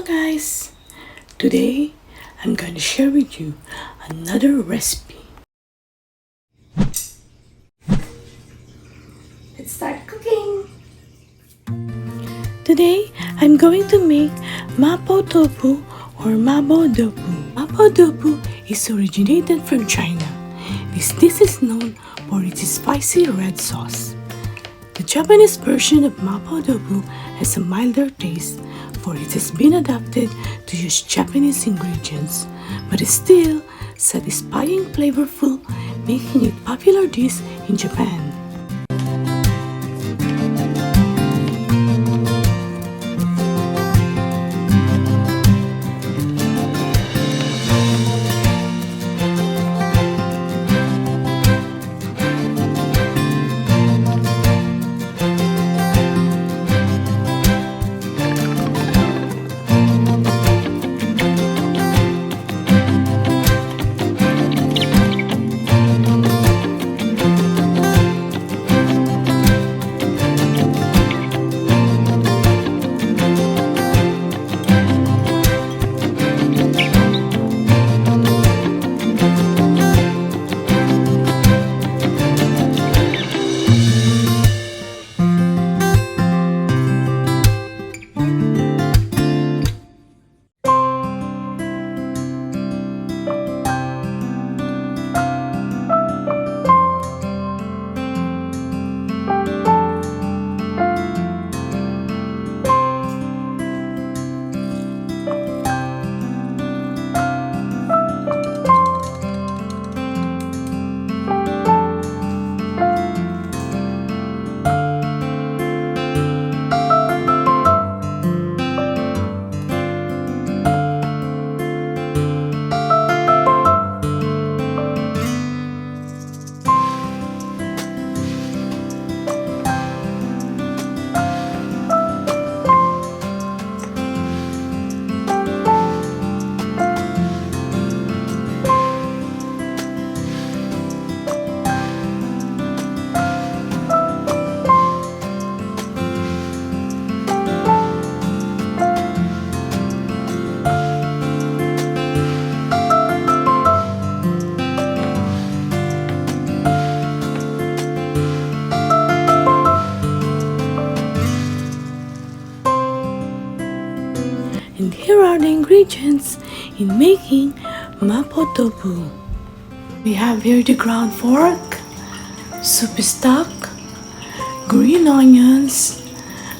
guys, today I'm going to share with you another recipe. Let's start cooking. Today I'm going to make Mapo Tofu or Mabo Tofu. Mabo Tofu is originated from China. This dish is known for its spicy red sauce. The Japanese version of Mapo Tofu has a milder taste, for it has been adapted to use Japanese ingredients, but is still satisfying, flavorful, making it popular dish in Japan. And here are the ingredients in making Mapo Tofu. We have here the ground pork, soup stock, green onions,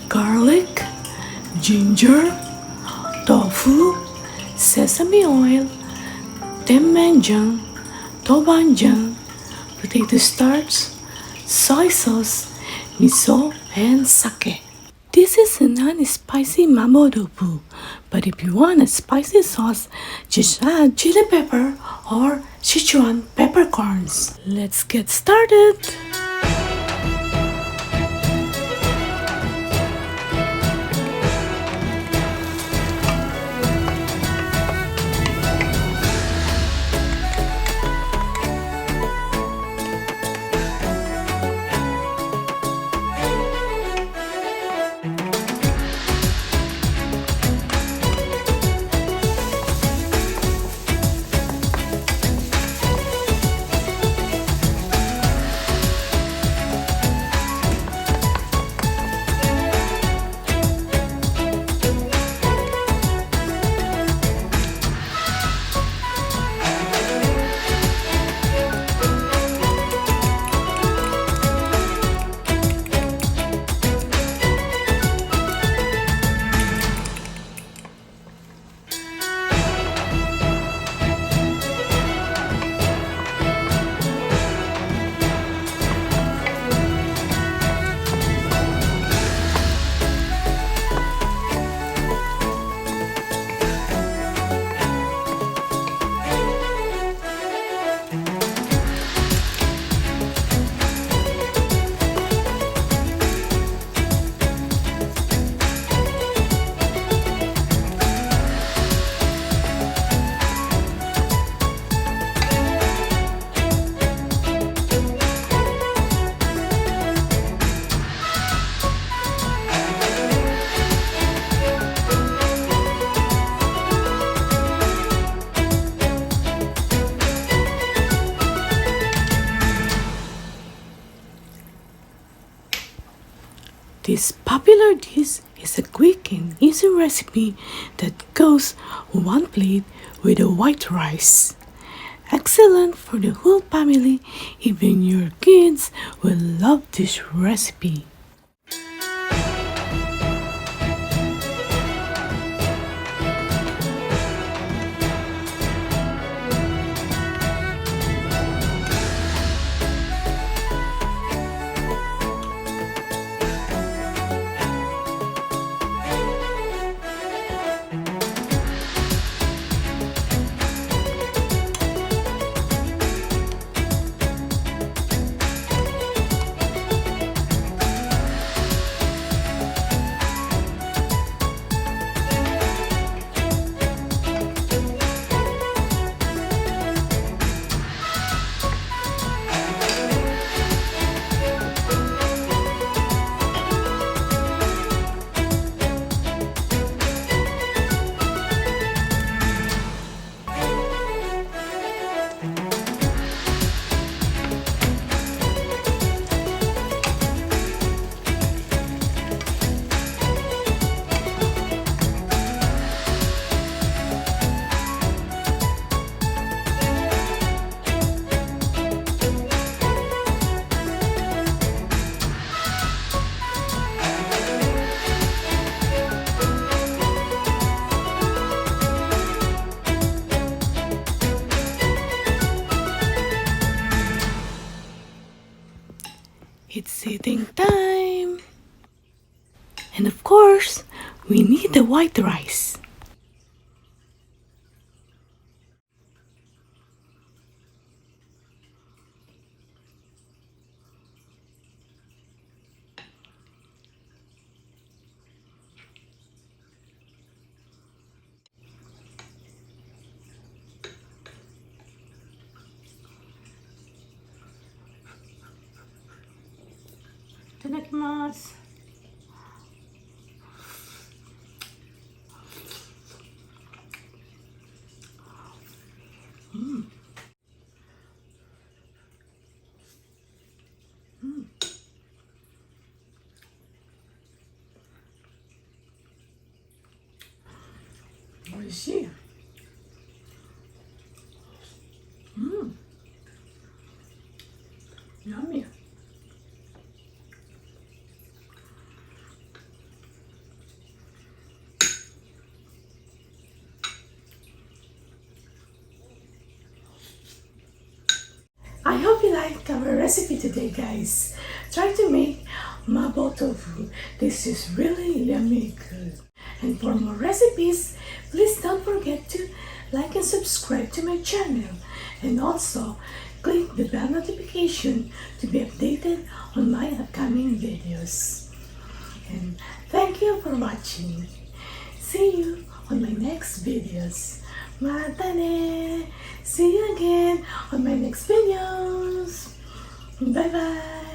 garlic, ginger, tofu, sesame oil, temmenjang, tobanjang, potato starch, soy sauce, miso, and sake. This is a non-spicy Mabo Tofu, but if you want a spicy sauce, just add chili pepper or Sichuan peppercorns. Let's get started! This popular dish is a quick and easy recipe that goes one plate with a white rice. Excellent for the whole family, even your kids will love this recipe. It's eating time! And of course, we need the white rice. Itadakimasu. Oishii. Yummy. I hope you liked our recipe today, guys. Try to make Mabo Tofu. This is really yummy good. And for more recipes, please don't forget to like and subscribe to my channel. And also, click the bell notification to be updated on my upcoming videos. And thank you for watching. See you on my next videos. Mata ne! See you again on my next videos. Bye bye.